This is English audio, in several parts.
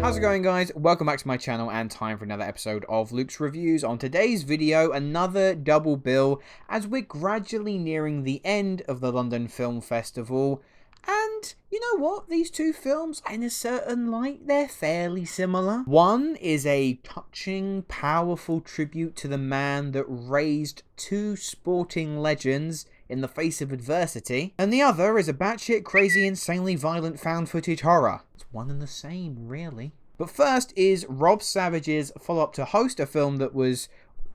How's it going, guys? Welcome back to my channel and time for another episode of Luke's Reviews. On today's video, another double bill as we're gradually nearing the end of the London Film Festival. And you know what? These two films, in a certain light, they're fairly similar. One is a touching, powerful tribute to the man that raised two sporting legends in the face of adversity, and the other is a batshit crazy, insanely violent found footage horror. It's one and the same, really. But first is Rob Savage's follow-up to Host, a film that was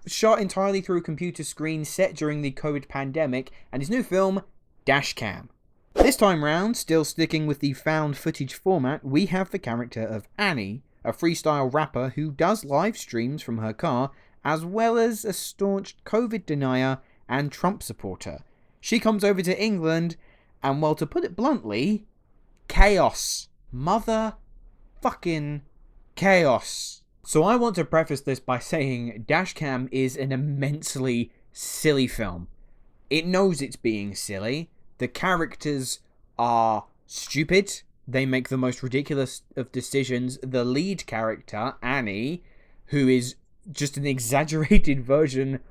shot entirely through a computer screen set during the COVID pandemic, and his new film, DASHCAM. This time round, still sticking with the found footage format, we have the character of Annie, a freestyle rapper who does live streams from her car, as well as a staunch COVID denier and Trump supporter. She comes over to England, and well, to put it bluntly, chaos. Motherfucking chaos. So I want to preface this by saying DASHCAM is an immensely silly film. It knows it's being silly. The characters are stupid. They make the most ridiculous of decisions. The lead character, Annie, who is just an exaggerated version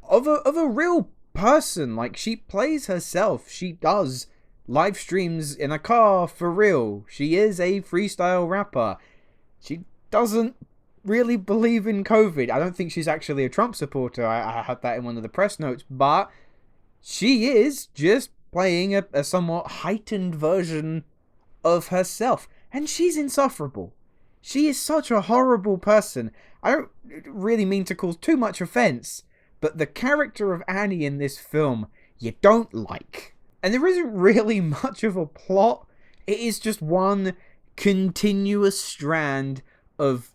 of a real person. Like, she plays herself. She does live streams in a car for real. She is a freestyle rapper. She doesn't really believe in COVID. I don't think she's actually a Trump supporter. I had that in one of the press notes, but she is just playing a somewhat heightened version of herself, and she's insufferable. She is such a horrible person. I don't really mean to cause too much offense, but the character of Annie in this film, you don't like. And there isn't really much of a plot. It is just one continuous strand of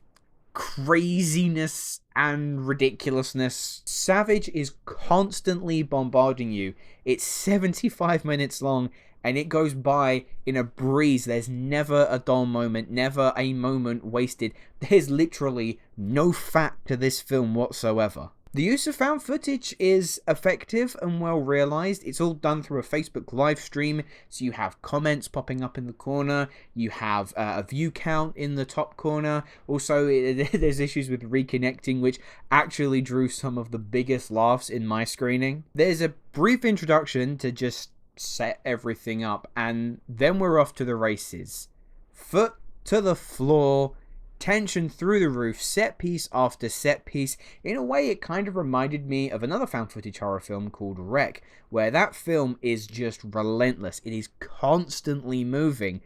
craziness and ridiculousness. Savage is constantly bombarding you. It's 75 minutes long, and it goes by in a breeze. There's never a dull moment, never a moment wasted. There's literally no fat to this film whatsoever. The use of found footage is effective and well realized. It's all done through a Facebook live stream, so you have comments popping up in the corner, you have a view count in the top corner. Also, there's issues with reconnecting, which actually drew some of the biggest laughs in my screening. There's a brief introduction to just set everything up, and then we're off to the races. Foot to the floor, tension through the roof, set piece after set piece. In a way, it kind of reminded me of another found footage horror film called Wreck, where that film is just relentless. It is constantly moving.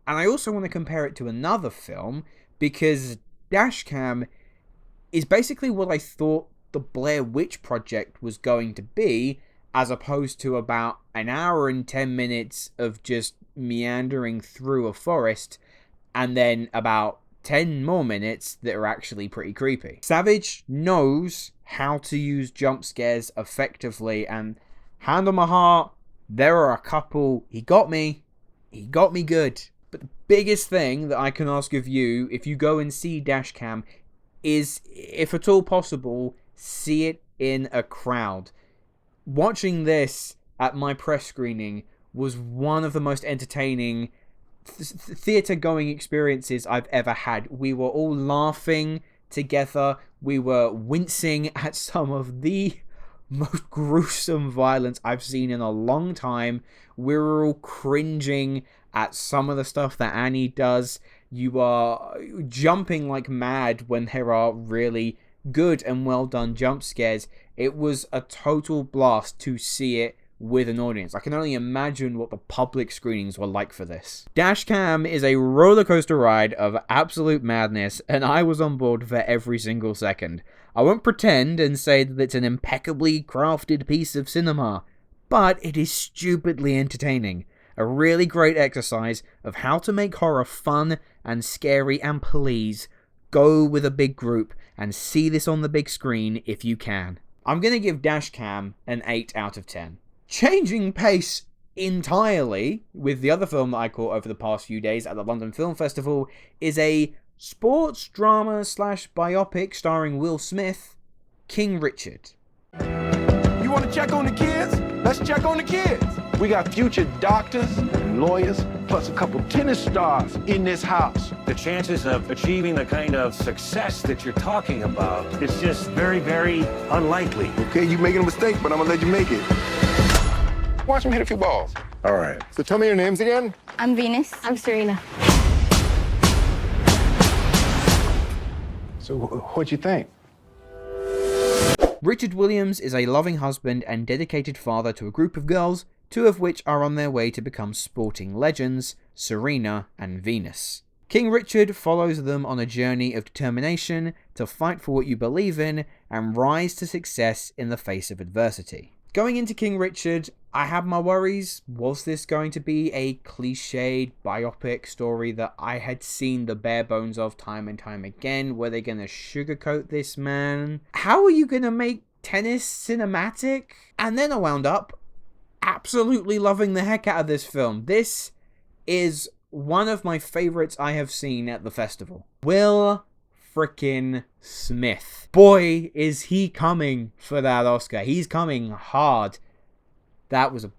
And I also want to compare it to another film, because DASHCAM is basically what I thought the Blair Witch Project was going to be, as opposed to about an hour and 10 minutes of just meandering through a forest, and then about 10 more minutes that are actually pretty creepy. Savage knows how to use jump scares effectively, and hand on my heart, there are a couple. He got me good. But the biggest thing that I can ask of you, if you go and see DASHCAM, is, if at all possible, see it in a crowd. Watching this at my press screening was one of the most entertaining theatre going experiences I've ever had. We were all laughing together. We were wincing at some of the most gruesome violence I've seen in a long time. We were all cringing at some of the stuff that Annie does. You are jumping like mad when there are really good and well done jump scares. It was a total blast to see it with an audience. I can only imagine what the public screenings were like for this. DASHCAM is a roller coaster ride of absolute madness, and I was on board for every single second. I won't pretend and say that it's an impeccably crafted piece of cinema, but it is stupidly entertaining. A really great exercise of how to make horror fun and scary, and please, go with a big group and see this on the big screen if you can. I'm going to give DASHCAM an 8 out of 10. Changing pace entirely with the other film that I caught over the past few days at the London Film Festival is a sports drama / biopic starring Will Smith, King Richard. You want to check on the kids? Let's check on the kids. We got future doctors, lawyers, plus a couple tennis stars in this house. The chances of achieving the kind of success that you're talking about is just very, very unlikely. Okay, you making a mistake, but I'm gonna let you make it. Watch him hit a few balls. All right. So tell me your names again. I'm Venus. I'm Serena. So what'd you think? Richard Williams is a loving husband and dedicated father to a group of girls, two of which are on their way to become sporting legends, Serena and Venus. King Richard follows them on a journey of determination to fight for what you believe in and rise to success in the face of adversity. Going into King Richard, I had my worries. Was this going to be a cliched biopic story that I had seen the bare bones of time and time again? Were they going to sugarcoat this man? How are you going to make tennis cinematic? And then I wound up absolutely loving the heck out of this film. This is one of my favorites I have seen at the festival. Will frickin' Smith. Boy, is he coming for that Oscar. He's coming hard. That was a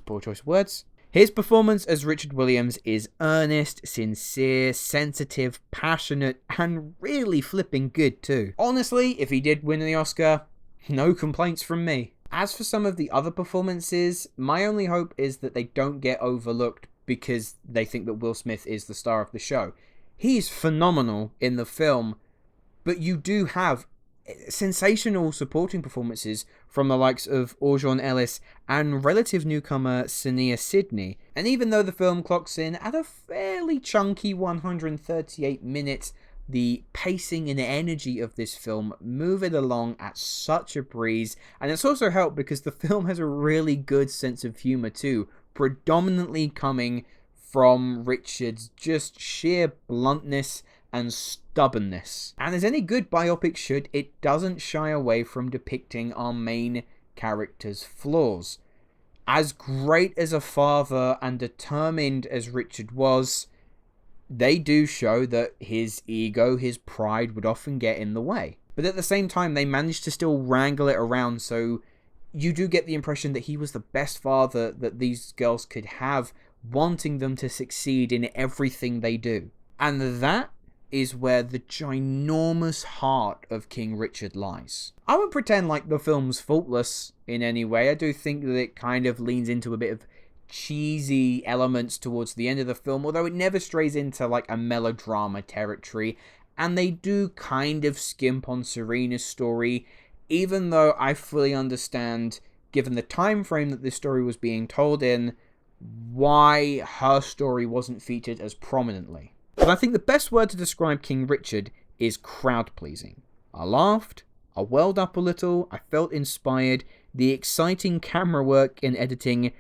poor choice of words. His performance as Richard Williams is earnest, sincere, sensitive, passionate, and really flipping good too. Honestly, if he did win the Oscar, no complaints from me. As for some of the other performances, my only hope is that they don't get overlooked because they think that Will Smith is the star of the show. He's phenomenal in the film, but you do have sensational supporting performances from the likes of Orjon Ellis and relative newcomer Sania Sidney. And even though the film clocks in at a fairly chunky 138 minutes, the pacing and energy of this film move it along at such a breeze. And it's also helped because the film has a really good sense of humor too, predominantly coming from Richard's just sheer bluntness and stubbornness. And as any good biopic should, it doesn't shy away from depicting our main character's flaws. As great as a father and determined as Richard was, they do show that his ego, his pride would often get in the way. But at the same time, they managed to still wrangle it around, so you do get the impression that he was the best father that these girls could have, wanting them to succeed in everything they do. And that is where the ginormous heart of King Richard lies. I won't pretend like the film's faultless in any way. I do think that it kind of leans into a bit of cheesy elements towards the end of the film, although it never strays into like a melodrama territory, and they do kind of skimp on Serena's story, even though I fully understand, given the time frame that this story was being told in, why her story wasn't featured as prominently. But I think the best word to describe King Richard is crowd-pleasing. I laughed, I welled up a little, I felt inspired, the exciting camera work and editing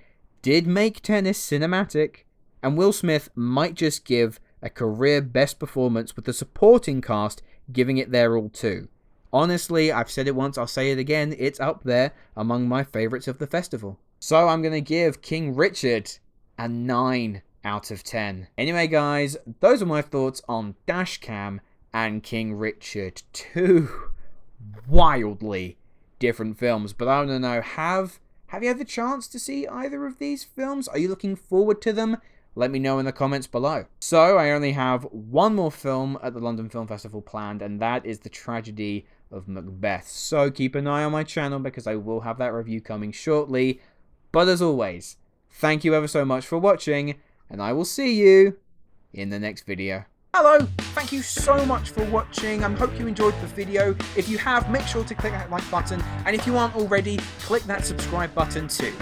did make tennis cinematic, and Will Smith might just give a career best performance with the supporting cast giving it their all too. Honestly, I've said it once, I'll say it again, it's up there among my favourites of the festival. So I'm going to give King Richard a 9 out of 10. Anyway guys, those are my thoughts on DASHCAM and King Richard. Two wildly different films, but I want to know, have you had the chance to see either of these films? Are you looking forward to them? Let me know in the comments below. So I only have one more film at the London Film Festival planned, and that is The Tragedy of Macbeth. So keep an eye on my channel because I will have that review coming shortly. But as always, thank you ever so much for watching, and I will see you in the next video. Hello, thank you so much for watching. I hope you enjoyed the video. If you have, make sure to click that like button, and if you aren't already, click that subscribe button too.